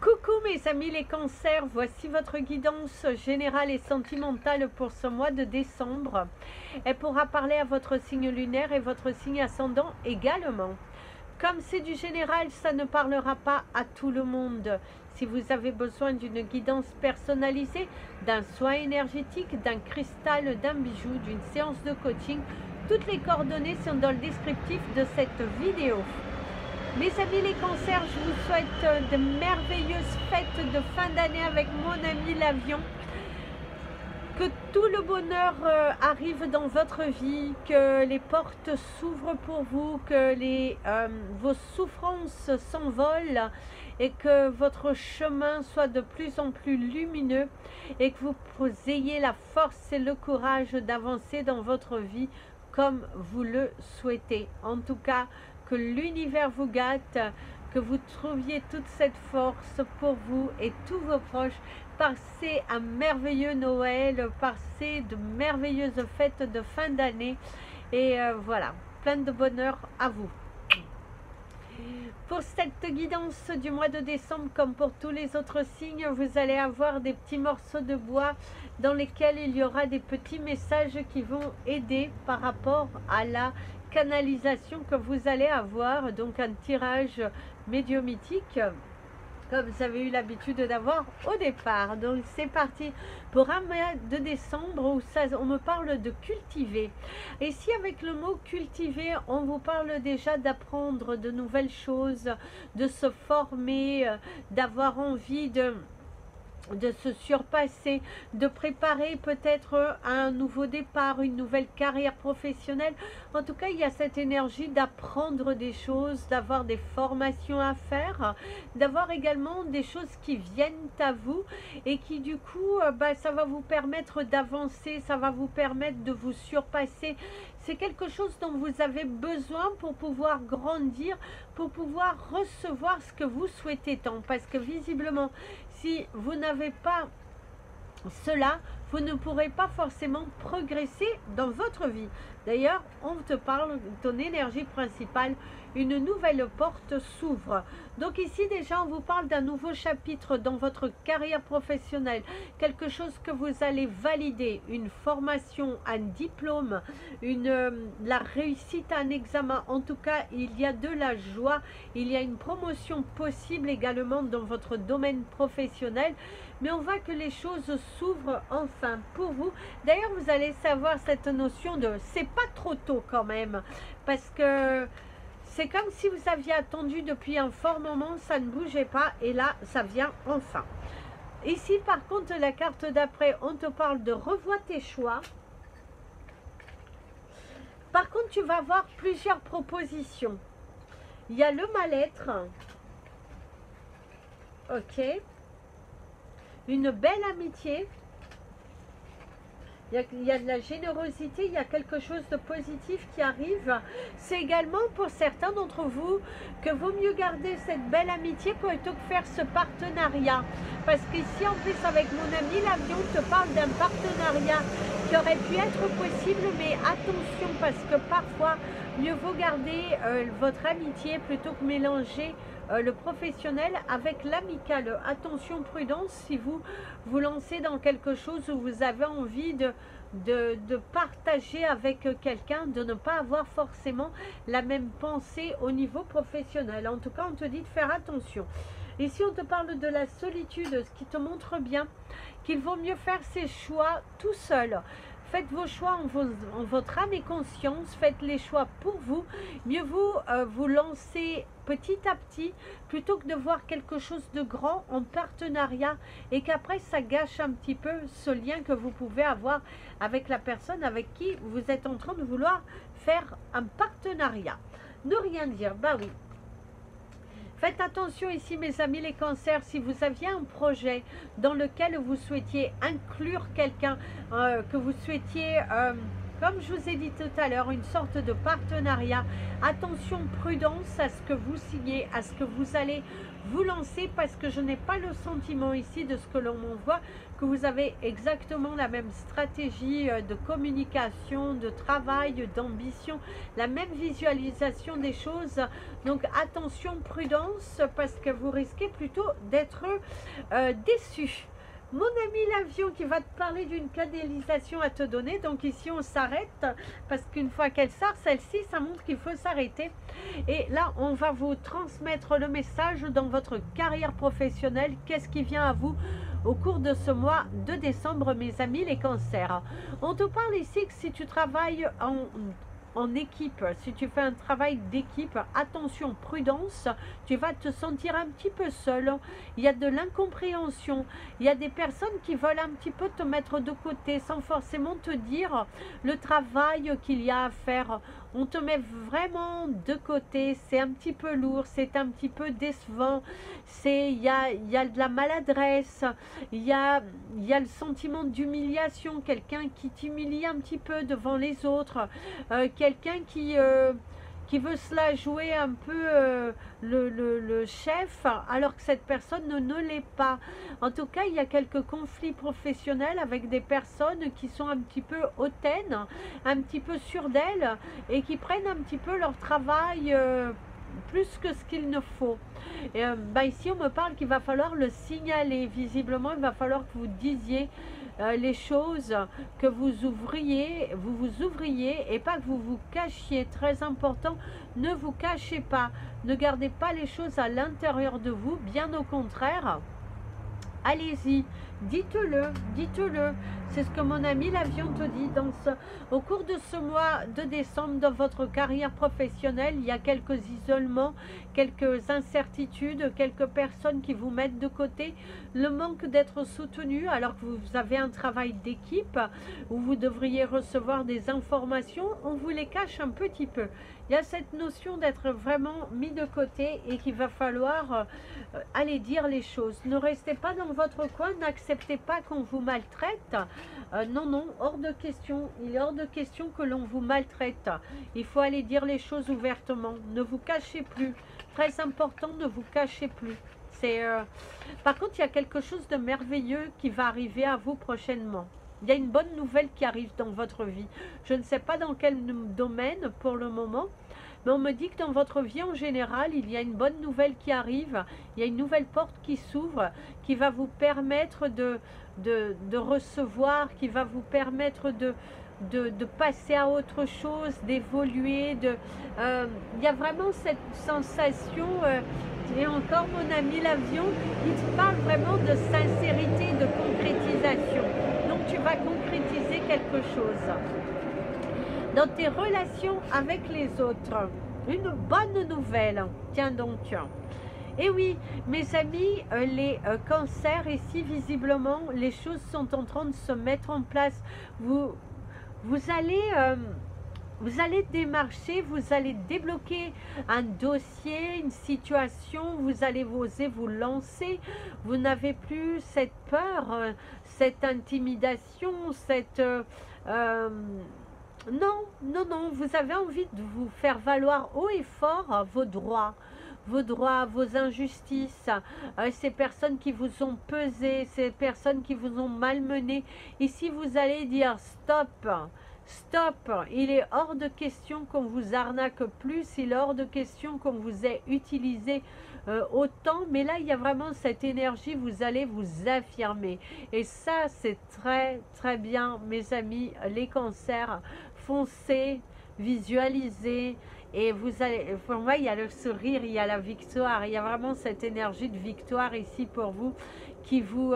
Coucou mes amis les cancers, voici votre guidance générale et sentimentale pour ce mois de décembre. Elle pourra parler à votre signe lunaire et votre signe ascendant également. Comme c'est du général, ça ne parlera pas à tout le monde. Si vous avez besoin d'une guidance personnalisée, d'un soin énergétique, d'un cristal, d'un bijou, d'une séance de coaching, toutes les coordonnées sont dans le descriptif de cette vidéo. Mes amis les cancers, je vous souhaite de merveilleuses fêtes de fin d'année avec mon ami l'avion. Que tout le bonheur arrive dans votre vie, que les portes s'ouvrent pour vous, que vos souffrances s'envolent et que votre chemin soit de plus en plus lumineux et que vous ayez la force et le courage d'avancer dans votre vie comme vous le souhaitez. En tout cas, que l'univers vous gâte, que vous trouviez toute cette force pour vous et tous vos proches. Passez un merveilleux Noël, passez de merveilleuses fêtes de fin d'année et voilà, plein de bonheur à vous. Pour cette guidance du mois de décembre, comme pour tous les autres signes, vous allez avoir des petits morceaux de bois dans lesquels il y aura des petits messages qui vont aider par rapport à la canalisation que vous allez avoir, donc un tirage médiumitique comme vous avez eu l'habitude d'avoir au départ. Donc c'est parti pour un mois de décembre où on me parle de cultiver. Et si avec le mot cultiver, on vous parle déjà d'apprendre de nouvelles choses, de se former, d'avoir envie de se surpasser, de préparer peut-être un nouveau départ, une nouvelle carrière professionnelle. En tout cas, il y a cette énergie d'apprendre des choses, d'avoir des formations à faire, d'avoir également des choses qui viennent à vous et qui du coup, ça va vous permettre d'avancer, ça va vous permettre de vous surpasser. C'est quelque chose dont vous avez besoin pour pouvoir grandir, pour pouvoir recevoir ce que vous souhaitez tant. Parce que visiblement, si vous n'avez pas cela, vous ne pourrez pas forcément progresser dans votre vie. D'ailleurs, on te parle de ton énergie principale, une nouvelle porte s'ouvre. Donc ici déjà, on vous parle d'un nouveau chapitre dans votre carrière professionnelle, quelque chose que vous allez valider, une formation, un diplôme, la réussite à un examen. En tout cas, il y a de la joie, il y a une promotion possible également dans votre domaine professionnel. Mais on voit que les choses s'ouvrent enfin pour vous. D'ailleurs, vous allez savoir cette notion de c'est pas trop tôt quand même, parce que c'est comme si vous aviez attendu depuis un fort moment, ça ne bougeait pas et là, ça vient enfin. Ici, par contre, la carte d'après, on te parle de revois tes choix. Par contre, tu vas avoir plusieurs propositions. Il y a le mal-être. Ok. Une belle amitié. Il y a de la générosité, il y a quelque chose de positif qui arrive. C'est également pour certains d'entre vous que vaut mieux garder cette belle amitié plutôt que faire ce partenariat. Parce qu'ici, en plus, avec mon ami l'avion, te parle d'un partenariat qui aurait pu être possible, mais attention, parce que parfois, mieux vaut garder votre amitié plutôt que mélanger le professionnel avec l'amical. Attention, prudence si vous vous lancez dans quelque chose où vous avez envie de partager avec quelqu'un, de ne pas avoir forcément la même pensée au niveau professionnel. En tout cas, on te dit de faire attention. Ici, on te parle de la solitude, ce qui te montre bien qu'il vaut mieux faire ses choix tout seul. Faites vos choix en votre âme et conscience, faites les choix pour vous. Mieux vaut vous lancer petit à petit plutôt que de voir quelque chose de grand en partenariat et qu'après ça gâche un petit peu ce lien que vous pouvez avoir avec la personne avec qui vous êtes en train de vouloir faire un partenariat. Ne rien dire, bah oui. Faites attention ici mes amis les cancers, si vous aviez un projet dans lequel vous souhaitiez inclure quelqu'un, que vous souhaitiez, comme je vous ai dit tout à l'heure, une sorte de partenariat. Attention, prudence à ce que vous signez, à ce que vous allez vous lancer, parce que je n'ai pas le sentiment ici de ce que l'on m'envoie que vous avez exactement la même stratégie de communication, de travail, d'ambition, la même visualisation des choses. Donc attention, prudence, parce que vous risquez plutôt d'être déçu. Mon ami l'avion qui va te parler d'une canalisation à te donner. Donc ici on s'arrête parce qu'une fois qu'elle sort, celle-ci, ça montre qu'il faut s'arrêter. Et là on va vous transmettre le message dans votre carrière professionnelle. Qu'est-ce qui vient à vous au cours de ce mois de décembre, mes amis les cancers? On te parle ici que si tu travailles en équipe, si tu fais un travail d'équipe, attention, prudence, tu vas te sentir un petit peu seul. Il y a de l'incompréhension, il y a des personnes qui veulent un petit peu te mettre de côté sans forcément te dire le travail qu'il y a à faire. On te met vraiment de côté, c'est un petit peu lourd, c'est un petit peu décevant, il y a de la maladresse, il y a le sentiment d'humiliation, quelqu'un qui t'humilie un petit peu devant les autres, quelqu'un qui veut se la jouer un peu le chef, alors que cette personne ne l'est pas. En tout cas, il y a quelques conflits professionnels avec des personnes qui sont un petit peu hautaines, un petit peu sûres d'elles, et qui prennent un petit peu leur travail plus que ce qu'il ne faut. Et, ici, on me parle qu'il va falloir le signaler. Visiblement, il va falloir que vous disiez les choses, que vous ouvriez et pas que vous vous cachiez. Très important, ne vous cachez pas, ne gardez pas les choses à l'intérieur de vous, bien au contraire. Allez-y, dites-le, dites-le. C'est ce que mon ami l'avion te dit. Au cours de ce mois de décembre, dans votre carrière professionnelle, il y a quelques isolements, quelques incertitudes, quelques personnes qui vous mettent de côté, le manque d'être soutenu alors que vous avez un travail d'équipe où vous devriez recevoir des informations, on vous les cache un petit peu. Il y a cette notion d'être vraiment mis de côté et qu'il va falloir aller dire les choses. Ne restez pas dans votre coin, n'acceptez pas qu'on vous maltraite. Non, non, hors de question. Il est hors de question que l'on vous maltraite. Il faut aller dire les choses ouvertement. Ne vous cachez plus. Très important, ne vous cachez plus. Par contre, il y a quelque chose de merveilleux qui va arriver à vous prochainement. Il y a une bonne nouvelle qui arrive dans votre vie. Je ne sais pas dans quel domaine pour le moment, mais on me dit que dans votre vie en général, il y a une bonne nouvelle qui arrive. Il y a une nouvelle porte qui s'ouvre, qui va vous permettre de recevoir, qui va vous permettre de passer à autre chose, d'évoluer. Il y a vraiment cette sensation, et encore mon ami l'avion, il te parle vraiment de sincérité, de concrétisation. Donc tu vas concrétiser quelque chose. Dans tes relations avec les autres, une bonne nouvelle. Tiens donc. Et oui, mes amis, les cancers, ici, visiblement, les choses sont en train de se mettre en place. Vous allez démarcher, vous allez débloquer un dossier, une situation, vous allez oser vous lancer. Vous n'avez plus cette peur, cette intimidation, non, non, non, vous avez envie de vous faire valoir haut et fort vos droits, vos injustices, ces personnes qui vous ont pesé, ces personnes qui vous ont malmené. Ici, vous allez dire stop, stop, il est hors de question qu'on vous arnaque plus, il est hors de question qu'on vous ait utilisé autant, mais là il y a vraiment cette énergie, vous allez vous affirmer, et ça c'est très très bien mes amis les cancers. Foncez, visualisez, et vous allez, pour moi il y a le sourire, il y a la victoire, il y a vraiment cette énergie de victoire ici pour vous qui vous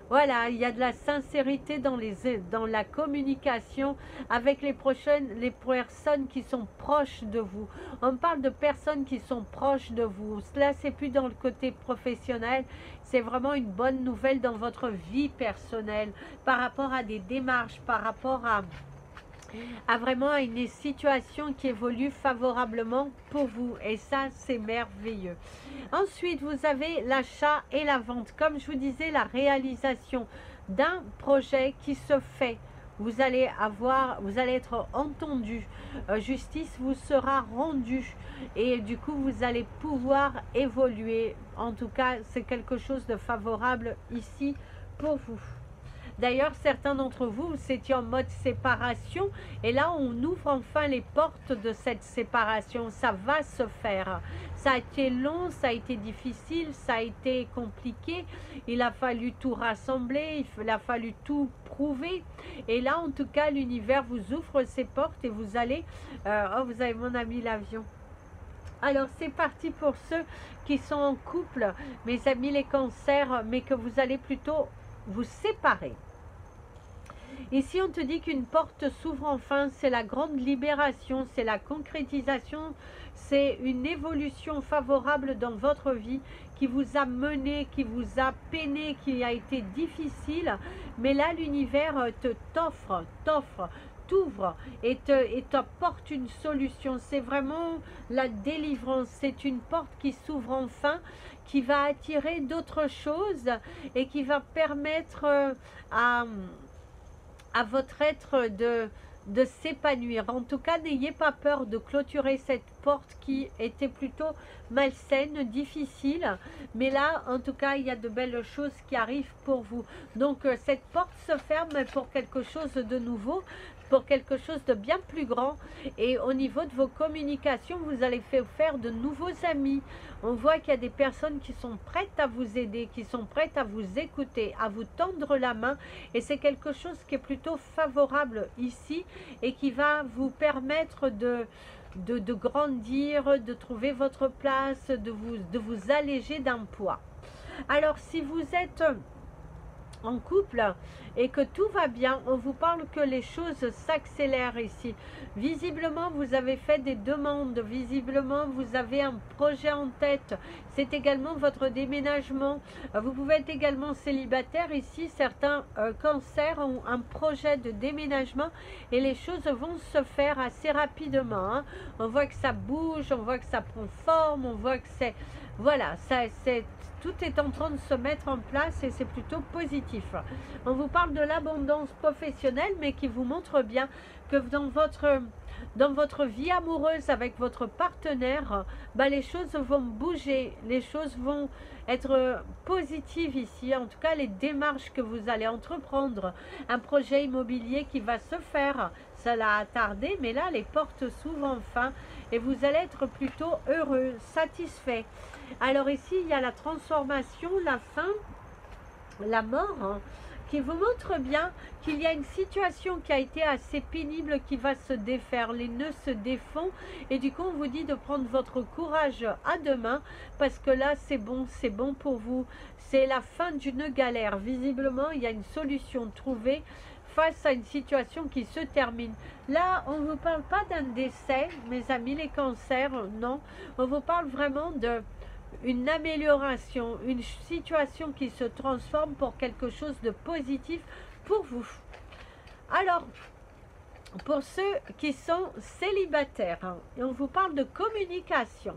voilà, il y a de la sincérité dans la communication avec les personnes qui sont proches de vous. On parle de personnes qui sont proches de vous. Cela, c'est plus dans le côté professionnel. C'est vraiment une bonne nouvelle dans votre vie personnelle par rapport à des démarches, par rapport à vraiment une situation qui évolue favorablement pour vous, et ça c'est merveilleux. Ensuite vous avez l'achat et la vente, comme je vous disais, la réalisation d'un projet qui se fait. vous allez être entendu, justice vous sera rendue et du coup vous allez pouvoir évoluer. En tout cas, c'est quelque chose de favorable ici pour vous. D'ailleurs, certains d'entre vous, vous étiez en mode séparation et là, on ouvre enfin les portes de cette séparation. Ça va se faire. Ça a été long, ça a été difficile, ça a été compliqué. Il a fallu tout rassembler, il a fallu tout prouver. Et là, en tout cas, l'univers vous ouvre ses portes et vous allez... oh, vous avez mon ami l'avion. Alors, c'est parti pour ceux qui sont en couple, mes amis les cancers, mais que vous allez plutôt vous séparer. Ici, on te dit qu'une porte s'ouvre enfin, c'est la grande libération, c'est la concrétisation, c'est une évolution favorable dans votre vie qui vous a mené, qui vous a peiné, qui a été difficile. Mais là, l'univers t'ouvre et t'apporte une solution. C'est vraiment la délivrance, c'est une porte qui s'ouvre enfin, qui va attirer d'autres choses et qui va permettre à votre être de s'épanouir. En tout cas, n'ayez pas peur de clôturer cette porte qui était plutôt malsaine, difficile. Mais là, en tout cas, il y a de belles choses qui arrivent pour vous. Donc, cette porte se ferme pour quelque chose de nouveau, pour quelque chose de bien plus grand. Et au niveau de vos communications, vous allez faire de nouveaux amis. On voit qu'il y a des personnes qui sont prêtes à vous aider, qui sont prêtes à vous écouter, à vous tendre la main. Et c'est quelque chose qui est plutôt favorable ici et qui va vous permettre de grandir, de trouver votre place, de vous alléger d'un poids. Alors, si vous êtes en couple et que tout va bien, on vous parle que les choses s'accélèrent ici. Visiblement, vous avez fait des demandes, visiblement, vous avez un projet en tête. C'est également votre déménagement. Vous pouvez être également célibataire ici. Certains cancers ont un projet de déménagement et les choses vont se faire assez rapidement. Hein. On voit que ça bouge, on voit que ça prend forme, on voit que c'est... Voilà, tout est en train de se mettre en place et c'est plutôt positif. On vous parle de l'abondance professionnelle, mais qui vous montre bien que dans votre vie amoureuse avec votre partenaire, les choses vont bouger, les choses vont être positives ici. En tout cas, les démarches que vous allez entreprendre, un projet immobilier qui va se faire, ça l'a tardé, mais là, les portes s'ouvrent enfin et vous allez être plutôt heureux, satisfait. Alors ici, il y a la transformation, la fin, la mort, hein, qui vous montre bien qu'il y a une situation qui a été assez pénible qui va se défaire. Les nœuds se défont et du coup, on vous dit de prendre votre courage à deux mains parce que là, c'est bon pour vous. C'est la fin d'une galère. Visiblement, il y a une solution trouvée face à une situation qui se termine. Là, on ne vous parle pas d'un décès, mes amis les cancers, non. On vous parle vraiment de une amélioration, une situation qui se transforme pour quelque chose de positif pour vous. Alors, pour ceux qui sont célibataires, hein, et on vous parle de communication.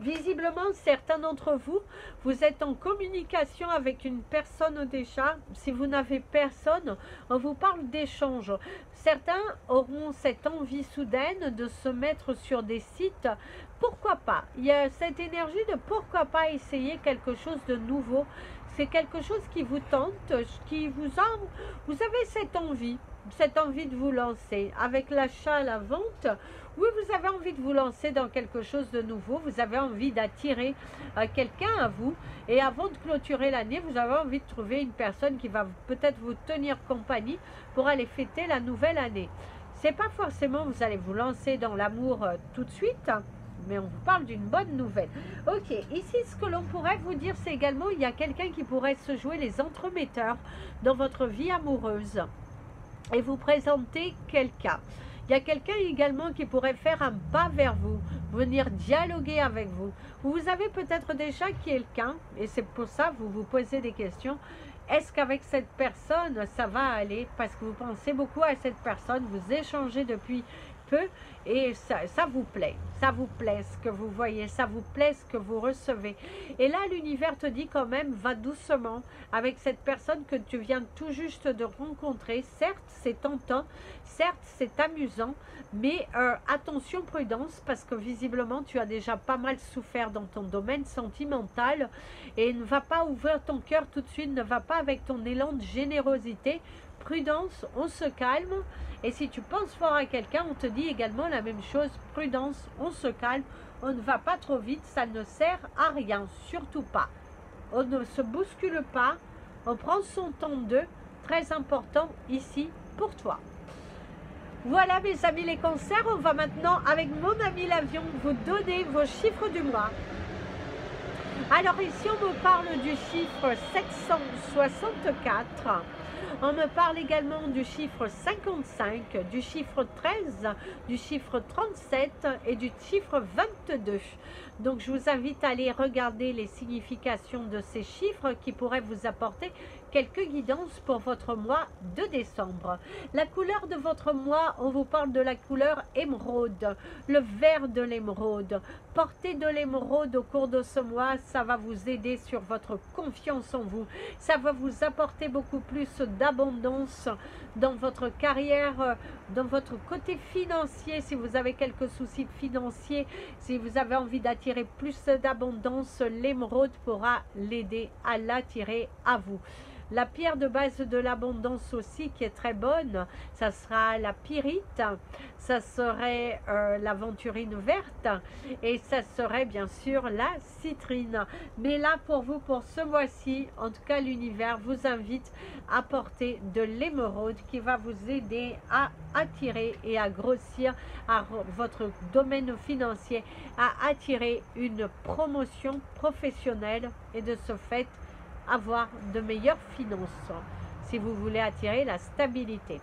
Visiblement, certains d'entre vous, vous êtes en communication avec une personne déjà. Si vous n'avez personne, on vous parle d'échange. Certains auront cette envie soudaine de se mettre sur des sites. Pourquoi pas? Il y a cette énergie de pourquoi pas essayer quelque chose de nouveau. C'est quelque chose qui vous tente, qui vous avez cette envie de vous lancer. Avec l'achat, la vente, oui, vous avez envie de vous lancer dans quelque chose de nouveau, vous avez envie d'attirer quelqu'un à vous, et avant de clôturer l'année, vous avez envie de trouver une personne qui va peut-être vous tenir compagnie pour aller fêter la nouvelle année. C'est pas forcément vous allez vous lancer dans l'amour tout de suite, hein, mais on vous parle d'une bonne nouvelle. Ok, ici ce que l'on pourrait vous dire, c'est également il y a quelqu'un qui pourrait se jouer les entremetteurs dans votre vie amoureuse et vous présenter quelqu'un. Il y a quelqu'un également qui pourrait faire un pas vers vous, venir dialoguer avec vous. Vous avez peut-être déjà quelqu'un, et c'est pour ça que vous vous posez des questions. Est-ce qu'avec cette personne, ça va aller? Parce que vous pensez beaucoup à cette personne, vous échangez depuis peu et ça vous plaît ce que vous voyez, ça vous plaît ce que vous recevez. Et là, l'univers te dit quand même, va doucement avec cette personne que tu viens tout juste de rencontrer. Certes, c'est tentant, certes, c'est amusant, mais attention, prudence, parce que visiblement, tu as déjà pas mal souffert dans ton domaine sentimental et ne va pas ouvrir ton cœur tout de suite, ne va pas avec ton élan de générosité. Prudence, on se calme. Et si tu penses fort à quelqu'un, on te dit également la même chose. Prudence, on se calme. On ne va pas trop vite, ça ne sert à rien, surtout pas. On ne se bouscule pas, on prend son temps d'eux. Très important ici pour toi. Voilà mes amis les cancers, on va maintenant avec mon ami l'avion vous donner vos chiffres du mois. Alors ici on me parle du chiffre 764. On me parle également du chiffre 55, du chiffre 13, du chiffre 37 et du chiffre 22. Donc je vous invite à aller regarder les significations de ces chiffres qui pourraient vous apporter quelques guidances pour votre mois de décembre. La couleur de votre mois, on vous parle de la couleur émeraude, le vert de l'émeraude. Portez de l'émeraude au cours de ce mois, ça va vous aider sur votre confiance en vous. Ça va vous apporter beaucoup plus d'abondance dans votre carrière, dans votre côté financier. Si vous avez quelques soucis financiers, si vous avez envie d'attirer plus d'abondance, l'émeraude pourra l'aider à l'attirer à vous. La pierre de base de l'abondance aussi qui est très bonne, ça sera la pyrite, ça serait l'aventurine verte et ça serait bien sûr la citrine. Mais là pour vous, pour ce mois-ci, en tout cas l'univers vous invite à porter de l'émeraude qui va vous aider à attirer et à grossir à votre domaine financier, à attirer une promotion professionnelle et de ce fait avoir de meilleures finances si vous voulez attirer la stabilité.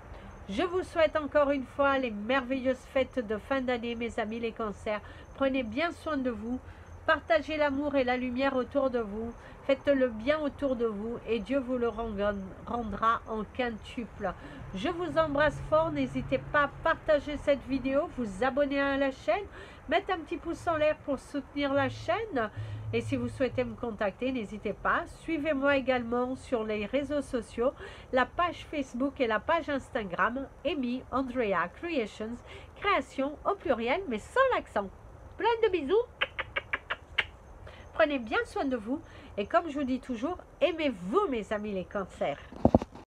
Je vous souhaite encore une fois les merveilleuses fêtes de fin d'année mes amis les cancers. Prenez bien soin de vous, partagez l'amour et la lumière autour de vous, faites le bien autour de vous et Dieu vous le rendra en quintuple. Je vous embrasse fort, n'hésitez pas à partager cette vidéo, vous abonner à la chaîne, mettre un petit pouce en l'air pour soutenir la chaîne. Et si vous souhaitez me contacter, n'hésitez pas. Suivez-moi également sur les réseaux sociaux, la page Facebook et la page Instagram, Amy Andrea Creations, création au pluriel mais sans l'accent. Plein de bisous. Prenez bien soin de vous et comme je vous dis toujours, aimez-vous mes amis les cancers.